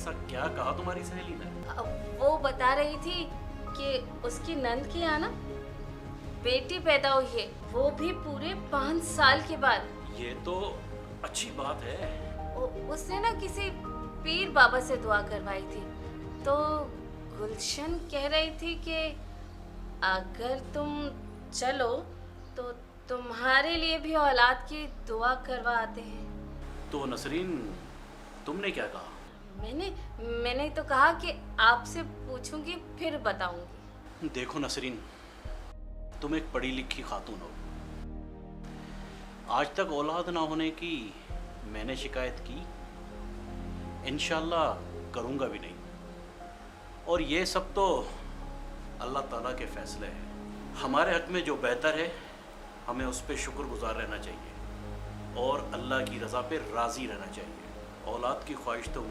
ऐसा क्या कहा तुम्हारी सहेली ने? वो बता रही थी कि उसकी नंद के यहाँ ना बेटी पैदा हुई है, वो भी पूरे 5 साल के बाद। ये तो अच्छी बात है। उसने ना किसी पीर बाबा से दुआ करवाई थी। तो गुलशन कह रही थी कि अगर तुम चलो तो तुम्हारे लिए भी औलाद की दुआ करवा आते हैं। तो नसरीन, तुमने क्या कहा? मैंने तो कहा कि आपसे पूछूंगी फिर बताऊंगी। देखो नसरीन, तुम एक पढ़ी लिखी खातून हो। आज तक औलाद ना होने की मैंने शिकायत की, इंशाल्लाह करूँगा भी नहीं। और ये सब तो अल्लाह ताला के फैसले हैं। हमारे हक में जो बेहतर है हमें उस पर शुक्रगुजार रहना चाहिए और अल्लाह की रज़ा पे राज़ी रहना चाहिए। औलाद की ख्वाहिश तो